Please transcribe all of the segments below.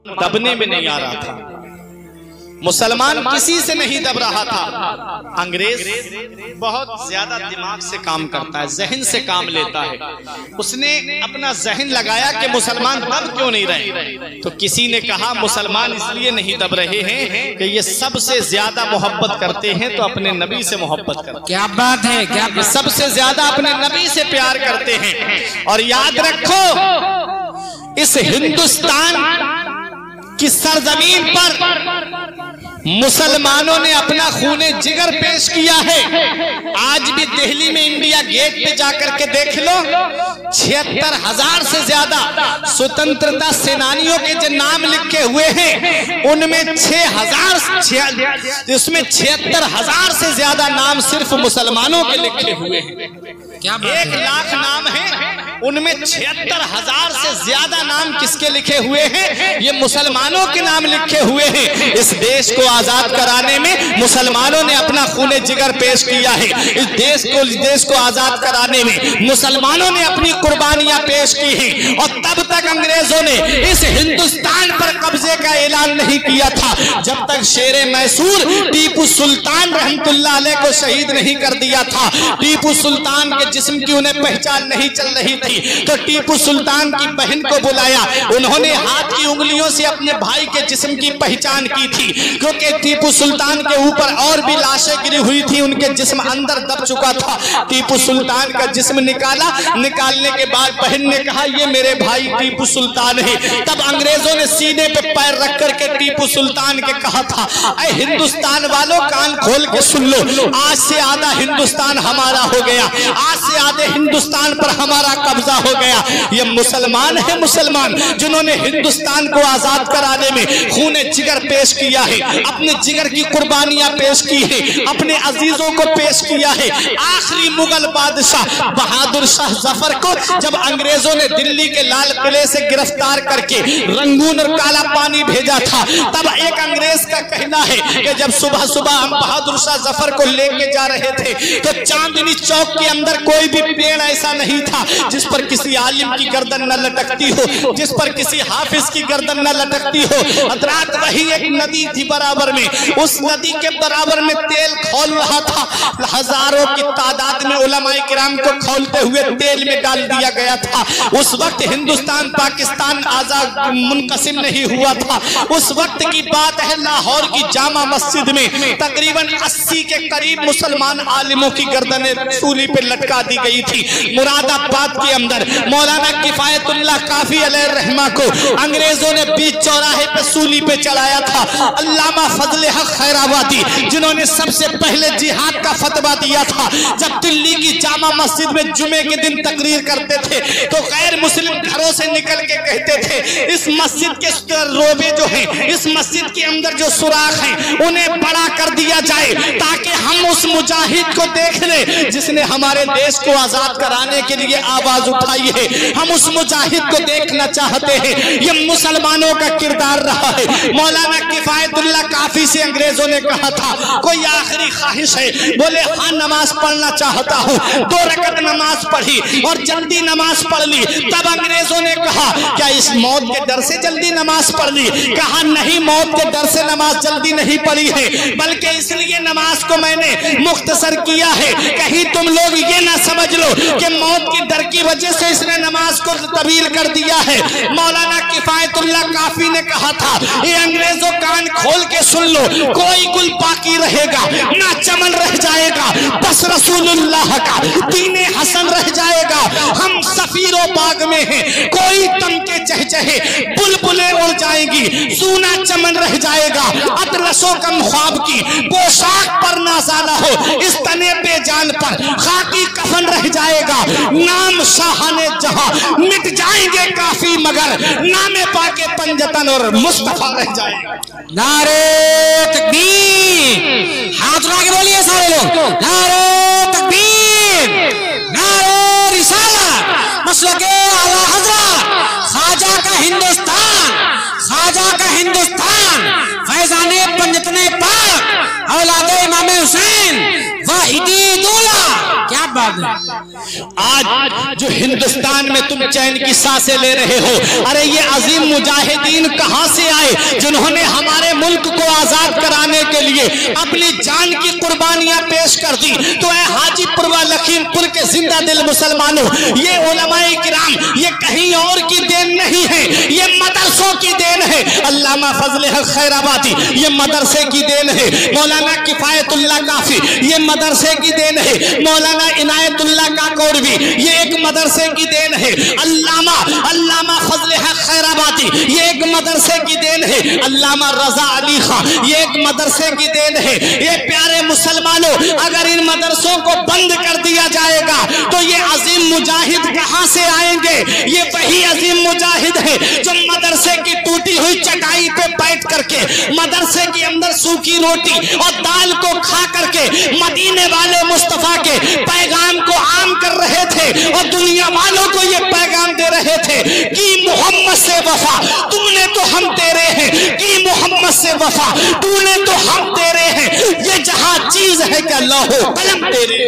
दबने में नहीं आ रहा था, मुसलमान किसी से नहीं दब रहा था। अंग्रेज बहुत ज्यादा दिमाग से काम करता है, जहन से काम लेता है। उसने अपना जहन लगाया कि मुसलमान दब क्यों नहीं रहे, तो किसी ने कहा मुसलमान इसलिए नहीं दब रहे हैं कि ये सबसे ज्यादा मोहब्बत करते हैं तो अपने नबी से मोहब्बत करते हैं। क्या बात है, क्या बात। सबसे ज्यादा अपने नबी से प्यार करते हैं। और याद रखो, इस हिंदुस्तान की सरजमीन पर मुसलमानों ने अपना खूने जिगर पेश किया है। आज भी दिल्ली में इंडिया गेट पे जाकर के देख लो, 76,000 से ज्यादा स्वतंत्रता सेनानियों के जो नाम लिखे हुए हैं, उनमें 76,000 से ज्यादा नाम सिर्फ मुसलमानों के लिखे हुए हैं। क्या 1 लाख नाम है, उनमें 76,000 से ज्यादा नाम किसके लिखे हुए हैं? ये मुसलमानों के नाम लिखे हुए हैं। इस देश को आजाद कराने में मुसलमानों ने अपना खूने जिगर पेश किया है। इस देश को आजाद कराने में मुसलमानों ने अपनी कुर्बानियां पेश की हैं। और तब तक अंग्रेजों ने इस हिंदुस्तान पर कब्जे का ऐलान नहीं किया था, जब तक शेरे मैसूर टीपू सुल्तान रहमतुल्लाह अलैह को शहीद नहीं कर दिया था। टीपू सुल्तान के जिस्म की उन्हें पहचान नहीं चल रही थी, तो टीपू सुल्तान की बहन को बुलाया। उन्होंने हाथ की उंगलियों से अपने भाई के जिस्म की पहचान की थी, क्योंकि टीपू सुल्तान के ऊपर और भी लाशें गिरी हुई थी, उनके जिस्म अंदर दब चुका था। टीपू सुल्तान का जिस्म निकाला, निकालने के बाद बहन ने कहा ये मेरे भाई टीपू सुल्तान है। तब अंग्रेजों ने सीने पे पैर रख करके टीपू सुल्तान के कहा था, ऐ हिंदुस्तान वालों कान खोल के सुन लो, आज से आधा हिंदुस्तान हमारा हो गया, आज से आधे हिंदुस्तान पर हमारा कब्जा हो गया। ये मुसलमान है, मुसलमान जिन्होंने हिंदुस्तान को आजाद कराने में खूने जिगर पेश किया है, अपने जिगर की कुर्बानियां पेश की है, अपने अजीजों को पेश किया है। आखिरी मुगल बादशाह बहादुर शाह जफर को जब अंग्रेजों ने दिल्ली के लाल किले से गिरफ्तार करके रंगून और काला पानी भेजा था, तब एक अंग्रेज का कहना है कि जब सुबह सुबह हम बहादुर शाह जफर को लेके जा रहे थे, तो चांदनी चौक के अंदर कोई भी पेड़ ऐसा नहीं था जिस पर किसी आलिम की गर्दन न लटकती हो, जिस पर किसी हाफिज की गर्दन न लटकती हो। हजरात वही एक नदी थी बराबर में, उस नदी के बराबर में तेल खौल रहा था। हजारों की तादाद में उलमाए किराम को खौलते हुए तेल में डाल दिया गया था। उस वक्त हिंदुस्तान पाकिस्तान आजाद मुनकसिम नहीं हुआ था। उस वक्त की बात है, लाहौर की जामा मस्जिद में तकरीबन 80 के करीब मुसलमान आलिमों की गर्दनें सूली पे लटका दी गई थी। मुरादाबाद के अंदर मौलाना किफायतुल्लाह काफी अलैहि रहमा को अंग्रेजों ने बीच चौराहे पे सूली पे चढ़ाया था। अल्लामा फजले हक खैराबादी जिन्होंने सबसे पहले जिहाद का फतवा दिया था, जब दिल्ली की जामा मस्जिद में जुमे के दिन तकरीर करते थे तो गैर मुस्लिम घरों से निकल के कहते थे, इस मस्जिद के रोबे जो हैं, इस मस्जिद के अंदर जो सुराख हैं, उन्हें बड़ा कर दिया जाए ताकि हम उस मुजाहिद को देख ले जिसने हमारे देश को आजाद कराने के लिए आवाज उठाई है। हम उस मुजाहिद को देखना चाहते हैं। ये मुसलमानों का किरदार रहा है। मौलाना किफायतुल्लाह काफी से अंग्रेजों ने कहा था, कोई आखिरी ख्वाहिश है? बोले हाँ, नमाज पढ़ना चाहता हूँ। 2 रकत नमाज पढ़ी और जल्दी नमाज पढ़ ली। तब अंग्रेजों ने कहा, क्या इस मौत के डर से जल्दी नमाज पढ़ ली? कहा नहीं, मौत के डर से नमाज जल्दी नहीं पढ़ी है, बल्कि इसलिए नमाज को मैंने मुख्तसर किया है, कहीं तुम लोग ये ना समझ लो कि मौत के डर की वजह से इसने नमाज को तवील कर दिया है। मौलाना किफायतुल्लाह काफी ने कहा था, ये अंग्रेजों कान खोल के सुन लो, कोई गुल बाकी रहेगा ना चमन रह जाएगा, बस रसूलुल्लाह का दीने हसन रह जाएगा। हम सफीरों बाग में हैं, कोई तम के चहचहे बुलबुलें उड़ जाएंगी, सूना चमन रह जाएगा। अतलसों कम ख्वाब की पोशाक पर नाज़ाना हो, इस तने पे जान पर खाकी कफन रह जाएगा। नाम शाहाने जहां मिट जाएंगे काफी, मगर नामे पाके पंजतन और मुस्तफा रह जाएगा। नारे तकबीर, हाथ उठा के बोलिए सारे लोग, नारे तकबीर, नारे रिसालत, मसलके आला हज़रत, ख्वाजा का हिंदुस्तान, ख्वाजा का हिंदुस्तान, फैज़ाने पंजतने पाक, औलादे इमाम हुसैन, वाहिदी दूल्हा। क्या बात है। आज जो हिंदुस्तान में तुम चैन की सांसें ले रहे हो, अरे ये अजीम मुजाहिदीन कहां से आए? जिन्होंने हमारे मुल्क को आजाद कराने के लिए अपनी जान की कुर्बानियां पेश कर दी। तो ऐ हाजीपुर व लखीमपुर के जिंदा दिल मुसलमानों, ये उलमाए किराम ये कहीं और की देन नहीं है, ये मदरसों की देन है। अल्लामा फजल हक खैराबादी ये मदरसे की देन है। मौलाना किफायतुल्लाह काफी ये मदरसे की देन है। मौलाना इनायतुल्लाह काकोरवी ये एक मदरसे की देन है। अल्लामा फजल हक खैराबादी ये एक मदरसे की देन है। अल्लामा रजा अली खान ये एक मदरसे की देन है। ये प्यारे मुसलमानों, अगर इन मदरसों को बंद कर दिया जाएगा तो ये अजीम मुजाहिद कहां से आएंगे? ये वही अजीम मुजाहिद है जो मदरसे की टूटी हुई चटाई पे बैठ करके मदरसे के अंदर सूखी रोटी और दाल को खा करके मदीने वाले मुस्तफा के पैगाम को आम कर रहे थे और दुनिया वालों को ये पैगाम दे रहे थे कि मोहम्मद से वफा तूने तो हम तेरे हैं, कि मोहम्मद से वफा तूने तो हम तेरे हैं। ये जहां चीज है क्या लौहो कलम तेरे।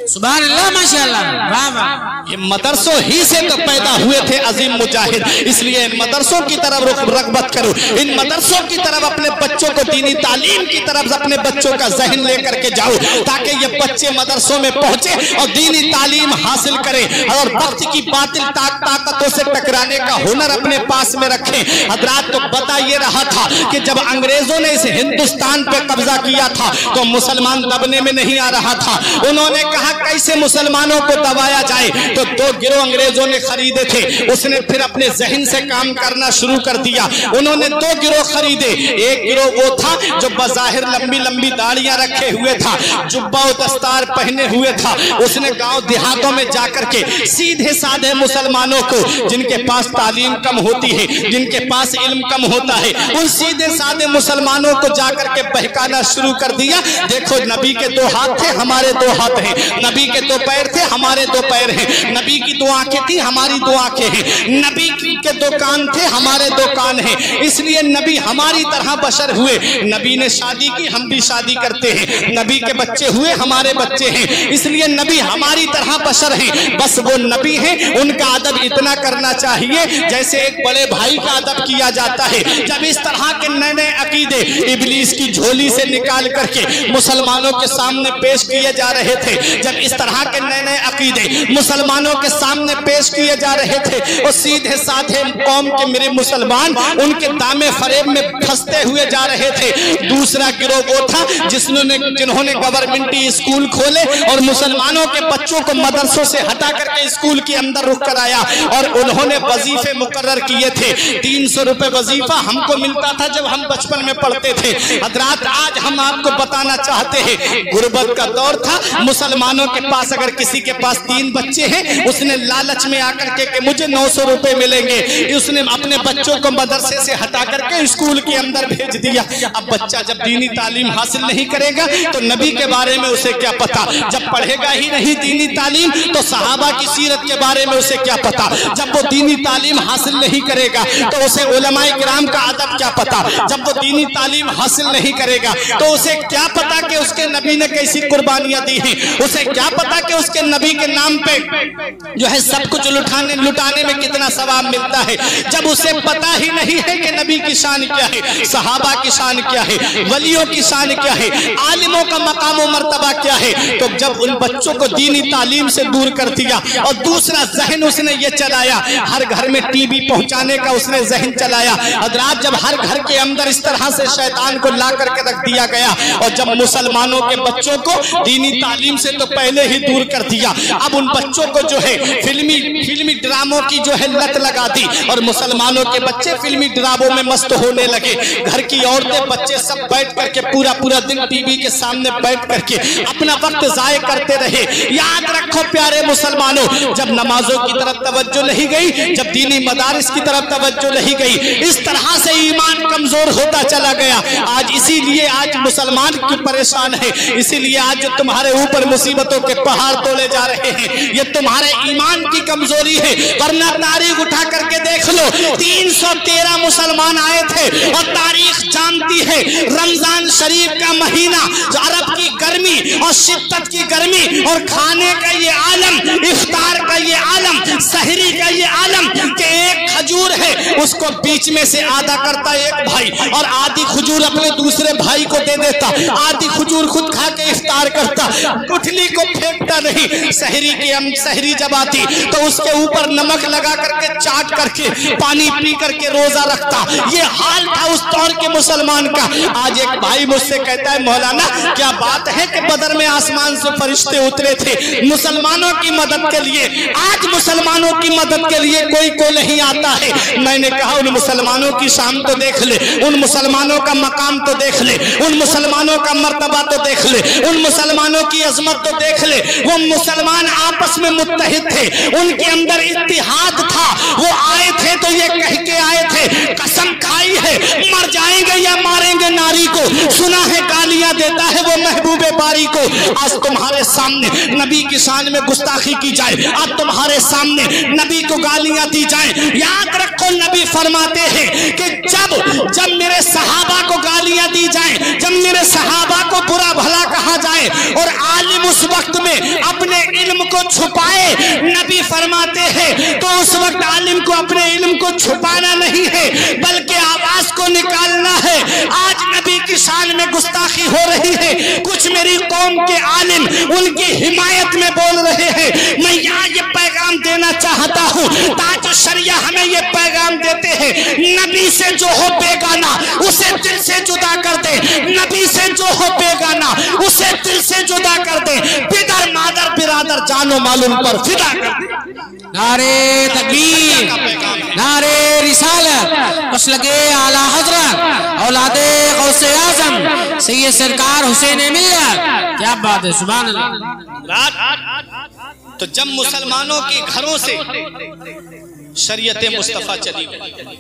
सुभान अल्लाह माशाअल्लाह, वाह वाह। ये मदरसों ही से तो पैदा हुए थे अजीम मुजाहिद, इसलिए इन मदरसों की तरफ रग़बत करो। इन मदरसों की तरफ अपने बच्चों को दीनी तालीम की तरफ अपने बच्चों का जहन लेकर के जाओ, ताकि ये बच्चे मदरसों में पहुंचे और दीनी तालीम हासिल करें और वक्त की बातिल ताकतों से टकराने का हुनर अपने पास में रखें। हजरात, तो बता ये रहा था कि जब अंग्रेजों ने इस हिंदुस्तान पे कब्जा किया था तो मुसलमान दबने में नहीं आ रहा था। उन्होंने कहा कैसे मुसलमानों को दबाया जाए, तो 2 गिरोह अंग्रेजों ने खरीदे थे। उसने फिर अपने जहन से काम करना शुरू कर दिया। उन्होंने 2 गिरोह खरीदे। एक गिरोह वो था जो बज़ाहिर लंबी लंबी दाढ़ियां रखे हुए था, जुब्बा और दस्तार पहने हुए था। उसने गांव देहातों में जाकर के सीधे साधे मुसलमानों को, जिनके पास तालीम कम होती है, जिनके पास इल्म कम होता है, उन सीधे साधे मुसलमानों को जाकर के बहकाना शुरू कर दिया। देखो, नबी के 2 हाथ थे, हमारे 2 हाथ हैं। नबी के 2 पैर थे, हमारे 2 पैर हैं। नबी की 2 आंखें थी, हमारी 2 आंखें हैं। नबी के 2 कान थे, हमारे 2 कान हैं। इसलिए नबी हमारी तरह बशर हुए। नबी ने शादी की, हम भी शादी करते हैं। नबी के बच्चे हुए, हमारे बच्चे हैं। इसलिए नबी हमारी तरह बशर हैं। बस वो नबी हैं, उनका अदब इतना करना चाहिए जैसे एक बड़े भाई का अदब किया जाता है। जब इस तरह के नए नए अकीदे इब्लीस की झोली से निकाल करके मुसलमानों के सामने पेश किए जा रहे थे, जब इस तरह के नए नए अकीदे मुसलमानों के सामने पेश किए जा रहे थे, और सीधे साधे कौम के मेरे मुसलमान उनके दामे फरेब में फंसते हुए जा रहे थे। दूसरा गिरोह वो था जिन्होंने गवर्नमेंटी स्कूल खोले और मुसलमानों के बच्चों को मदरसों से हटा करके स्कूल के अंदर रुक कराया, और उन्होंने वजीफे मुकर्रर किए थे। 300 रुपए वजीफा हमको मिलता था जब हम बचपन में पढ़ते थे। हजरात, आज हम आपको बताना चाहते हैं, गुर्बत का दौर था। मुसलमानों के पास अगर किसी के पास 3 बच्चे हैं, उसने लालच में आकर के मुझे 900 रुपए मिलेंगे, उसने अपने बच्चों को मदरसे से हटा करके स्कूल के अंदर भेज दिया। अब बच्चा जब दीनी तालीम हासिल नहीं करेगा तो नबी के बारे में उसे क्या पता? जब पढ़ेगा ही नहीं दीनी तालीम तो सहाबा की सीरत के बारे में उसे क्या पता? जब वो दीनी तालीम हासिल नहीं करेगा तो उसे उलमाए किराम का अदब क्या पता? जब वो दीनी तालीम हासिल नहीं करेगा तो उसे क्या पता कि उसके नबी ने कैसी कुर्बानियां दी हैं? उसे क्या पता कि उसके नबी के नाम पे जो है सब कुछ लुटाने में कितना सवाब मिलता है? जब उसे पता ही नहीं है कि नबी की शान क्या है, सहाबा की शान क्या है, वलियों की शान क्या है, आलिमों का मकाम व मर्तबा क्या है, तो जब उन बच्चों को दीनी तालीम से दूर कर दिया और दूसरा जहन उसने ये चलाया, हर घर में टीवी पहुंचाने का उसने जहन चलाया। हजरात, जब हर घर के अंदर इस तरह से शैतान को ला करके रख दिया गया और जब मुसलमानों के बच्चों को दीनी तालीम से तो पहले ही दूर कर दिया, अब उन बच्चों को जो है फिल्मी ड्रामों की जो है लत लगा दी और मुसलमानों के बच्चे फिल्मी ड्रामों में मस्त होने लगे। घर की औरतें बच्चे सब बैठ करके पूरा दिन टीवी के सामने बैठ करके अपना वक्त जाय करते रहे। याद रखो प्यारे मुसलमानों, जब नमाजों की तरफ तवज्जो नहीं गई, जब दीनी मदारिस की तरफ तवज्जो नहीं गई, इस तरह से ईमान कमजोर होता चला गया। आज इसीलिए आज मुसलमान क्यों परेशान है, इसीलिए आज जो तुम्हारे ऊपर मुसीबतों के पहाड़ तोड़े जा रहे हैं, ये तुम्हारे ईमान की कमजोरी है। वरना तारीख उठा करके देख लो, 313 मुसलमान आए थे और तारीख जानती है, रमजान शरीफ का महीना जो अरब की गर्मी और शिद्दत की गर्मी और खाने का ये आलम, इफ्तार का ये आलम, सहरी का ये आलम कि एक खजूर है उसको बीच में से आधा करता एक भाई भाई, और आधी खजूर अपने दूसरे भाई को दे देता, आधी खजूर खुद खा के इफ्तार करता, गुठली को फेंकता नहीं। सहरी जब आती तो उसके ऊपर नमक लगा करके चाट करके पानी पी करके रोजा रखता। ये हाल था उस दौर के मुसलमान का। आज एक भाई मुझसे कहता है, मौलाना क्या बात है कि बदर में आसमान से फरिश्ते उतरे थे मुसलमानों की मदद के लिए, आज मुसलमानों की मदद के लिए कोई को नहीं आता है। मैंने कहा उन मुसलमानों की शान तो देख ले, उन मुसलमानों का मकाम तो देख ले, उन मुसलमानों का मर्तबा तो देख ले, उन मुसलमानों की अजमत तो देख ले। वो मुसलमान आपस में मुत्तहिद थे, उनके अंदर इत्तिहाद था। वो आए थे तो ये कह के आए थे, कसम खाई है मर जाएंगे या मारेंगे नारी को। सुना है गालियां देता है वो महबूबे बारी को। आज तुम्हारे सामने नबी की शान में गुस्ताखी की जाए, आज तुम्हारे सामने नबी को गालियां दी जाए। याद रखो नबी फरमाते हैं कि जब मेरे सहाबा को गालियां दी जाए, जब मेरे सहाबा को बुरा भला कहा जाए और आलिम उस वक्त में अपने इल्म को छुपाए, नबी फरमाते हैं तो उस वक्त आलिम को अपने इल्म को छुपाना नहीं है बल्कि आवाज को निकालना है। आज नबी की शान में गुस्ताखी हो रही है, कुछ मेरी कौम के आलिम उनकी हिमायत में बोल रहे हैं। मैं यहाँ ये पैगाम देना चाहता हूँ, ताज शरिया हमें ये पैगाम देते हैं, नबी से जो हो बेगाना उसे दिल से जुदा कर दे, नबी से जो हो बेगाना उसे दिल से जुदा कर दे, पितर मादर बिरादर जानो मालूम पर फिदा कर दे। नारे तकबीर, नारे रिसालत, मसलके आला हजरत औलादे गौसे आजम सैयद सरकार हुसैन मिल्लत। क्या बात है, सुभान अल्लाह। तो जब मुसलमानों के घरों से शरीयत मुस्तफा चली गई,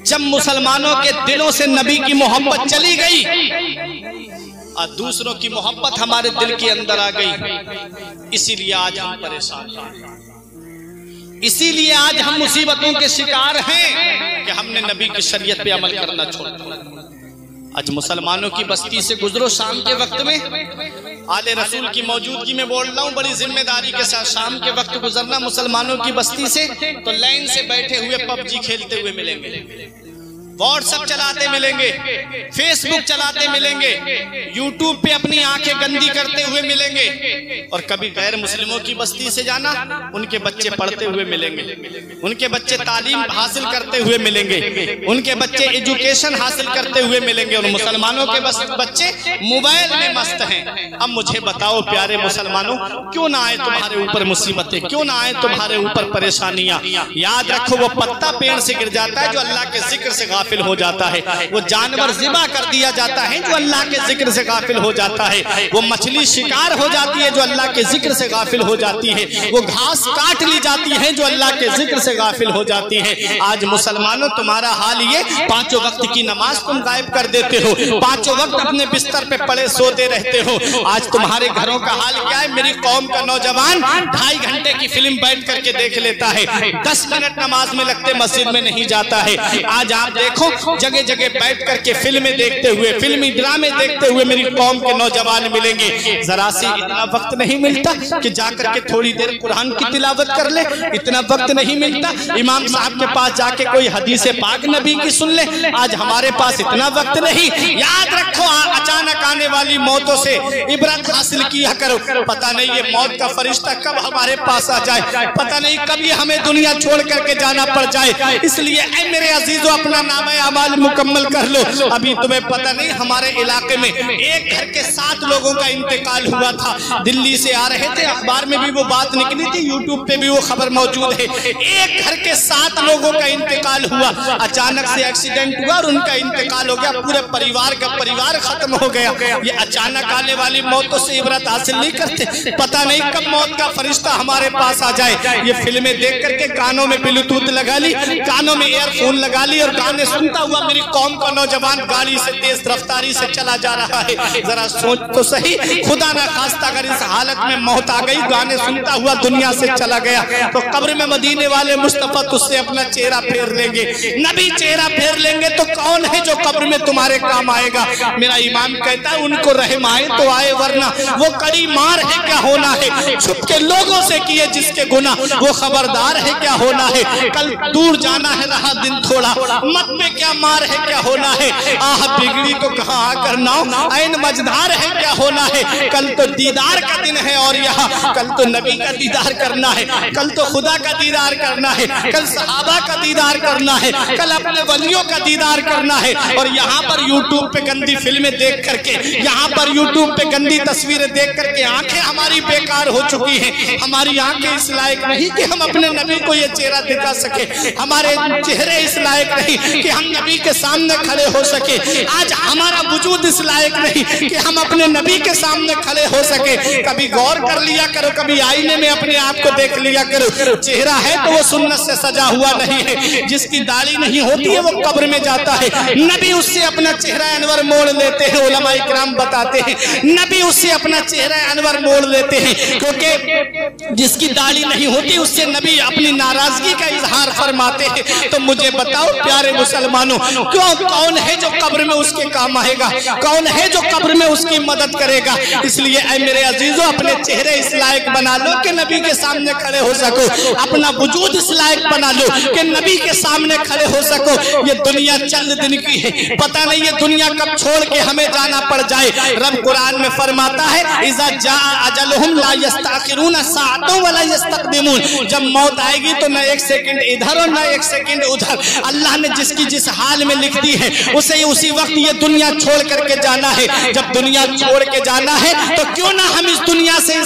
जब मुसलमानों के दिलों से नबी की मोहब्बत चली गई और दूसरों की मोहब्बत हमारे दिल के अंदर आ गई, इसीलिए आज हम परेशान हैं, इसीलिए आज हम मुसीबतों के शिकार हैं कि हमने नबी की शरीयत पे अमल करना छोड़ दिया। आज मुसलमानों की बस्ती से गुजरो शाम के वक्त में, आले रसूल की मौजूदगी में बोल रहा हूँ, बड़ी जिम्मेदारी के साथ शाम के वक्त गुजरना मुसलमानों की बस्ती से तो लाइन से बैठे हुए पबजी खेलते हुए मिलेंगे, व्हाट्सएप चलाते मिलेंगे, फेसबुक चलाते मिलेंगे, यूट्यूब पे अपनी आंखें गंदी करते हुए मिलेंगे। और कभी गैर मुस्लिमों की बस्ती से जाना, उनके बच्चे पढ़ते हुए मिलेंगे, उनके बच्चे तालीम हासिल करते हुए मिलेंगे, उनके बच्चे एजुकेशन हासिल करते हुए मिलेंगे, और मुसलमानों के बच्चे मोबाइल में मस्त हैं। अब मुझे बताओ प्यारे मुसलमानों, क्यों ना आए तुम्हारे ऊपर मुसीबतें, क्यों ना आए तुम्हारे ऊपर परेशानियां। याद रखो वो पत्ता पेड़ से गिर जाता है जो अल्लाह के जिक्र से गाफिल हो जाता है, वो जानवर ज़िबा कर दिया जाता है जो अल्लाह के जिक्र से गाफिल हो जाता है, वो मछली शिकार हो जाती है जो अल्लाह के जिक्र से गाफिल हो जाती है, वो घास काट ली जाती है जो अल्लाह के जिक्र से गाफिल हो जाती है। आज मुसलमानों तुम्हारा हाल ये, पांचों वक्त की नमाज तुम गायब कर देते हो, पांचों वक्त अपने बिस्तर पे पड़े सोते रहते हो। आज तुम्हारे घरों का हाल क्या है? मेरी कौम का नौजवान 2.5 घंटे की फिल्म बैठ करके देख लेता है, 10 मिनट नमाज में लगते मस्जिद में नहीं जाता है। आज आप देखो जगह जगह बैठ करके फिल्में देखते हुए, फिल्मी ड्रामे देखते हुए मेरी कौम के नौजवान मिलेंगे। जरा से इतना वक्त नहीं मिलता कि जाकर के थोड़ी देर कुरान की तिलावत कर ले, इतना वक्त नहीं मिलता इमाम साहब के पास जाके कोई हदीस पाक नबी की सुन ले। आज हमारे पास इतना वक्त नहीं। याद रखो अचानक आने वाली मौतों से इबरत हासिल किया करो। पता नहीं ये मौत का फरिश्ता कब हमारे पास आ जाए, पता नहीं कब ये हमें दुनिया छोड़ करके जाना पड़ जाए। इसलिए ऐ मेरे अजीजों, अपना नाम अमाल मुकम्मल कर लो। अभी तुम्हें पता नहीं हमारे इलाके में एक घर के 7 लोगों का इंतकाल हुआ था। दिल्ली से आ रहे थे, अखबार में भी वो बात निकली थी, यूट्यूब पे भी वो खबर मौजूद है। एक घर के 7 लोगों का इंतकाल हुआ, अचानक से एक्सीडेंट हुआ और उनका इंतकाल हो गया, पूरे परिवार का परिवार खत्म हो गया। ये अचानक आने वाली मौतों से इबरत हासिल नहीं करते, पता नहीं कब मौत का फरिश्ता हमारे पास आ जाए। ये फिल्में देख करके कानों में ब्लूटूथ लगा ली, कानों में ईयरफोन लगा ली और गाने सुनता हुआ मेरी कौम का नौजवान गाड़ी से तेज रफ्तारी से चला जा रहा है। जरा सोच तो सही, खुदा ना खास्ता अगर इस हालत में मौत आ गई, गाने सुनता हुआ दुनिया से चला गया, तो कब्र में मदीने वाले मुस्तफा तुझसे अपना चेहरा फेर लेंगे। नबी चेहरा फेर लेंगे तो कौन है जो कब्र में तुम्हारे काम आएगा? मेरा इमाम कहता है उनको रहम आए तो आए, वरना वो कड़ी मार है क्या होना है। छुप के लोगों से किए जिसके गुनाह, वो खबरदार है क्या होना है। कल दूर जाना है, रहा दिन थोड़ा, मत पे क्या मार है क्या होना है, आह बिगड़ी तो कहाँ आकर नाव, ऐन मझधार है क्या होना है। कल तो दीदार का दिन है और यहाँ कल तो नबी का दीदार करना है, कल तो खुदा का दीदार करना है, कल सहाबा का दीदार करना है, कल अपने वलियों का दीदार करना है। और यहाँ पर यूट्यूब पे गंदी फिल्में देख करके, यहाँ पर यूट्यूब पे गंदी तस्वीरें देख करके आंखें हमारी बेकार हो चुकी हैं। हमारी आंखें इस लायक नहीं कि हम अपने नबी को ये चेहरा दिखा सके, हमारे चेहरे इस लायक नहीं कि हम नबी के सामने खड़े हो सके। आज हमारा वजूद इस लायक नहीं कि हम अपने नबी के सामने खड़े हो सके। कभी गौर कर लिया करो, कभी आईने में अपने आप को देख लिया करो। चेहरा है तो वो सुन्नत से सजा हुआ नहीं है। जिसकी दाढ़ी नहीं होती है वो कब्र में जाता है। नबी उससे अपना चेहरा अनवर मोड़ लेते हैं। उलमा इकराम बताते हैं नबी उससे अपना चेहरा अनवर मोड़ लेते हैं, क्योंकि जिसकी दाढ़ी नहीं होती उससे नबी अपनी नाराजगी का इजहार फरमाते हैं। तो मुझे बताओ प्यारे मुसलमानों, क्यों कौन है जो कब्र में उसके काम आएगा, कौन है जो कब्र में उसकी मदद करेगा। इसलिए ऐ मेरे अजीजों, अपने चेहरे इस लायक बना लो कि नबी के सामने खड़े हो सको, अपना वजूद इस लायक बना लो कि नबी के सामने खड़े हो सको। ये दुनिया चंद दिन की है, पता नहीं ये दुनिया कब छोड़ के हमें जाना पड़ जाए। रब कुरान में फरमाता है इज़ा जा अजलहुम ला यस्तअखिरून साअतन वला यस्तक़दिमून, जब मौत आएगी तो न एक सेकंड इधर और न एक सेकंड उधर। अल्लाह ने जिसकी जिस हाल में लिख दी है उसे उसी वक्त ये दुनिया छोड़ करके जाना है। जब दुनिया छोड़ के जाना है तो क्यों ना हम इस दुनिया से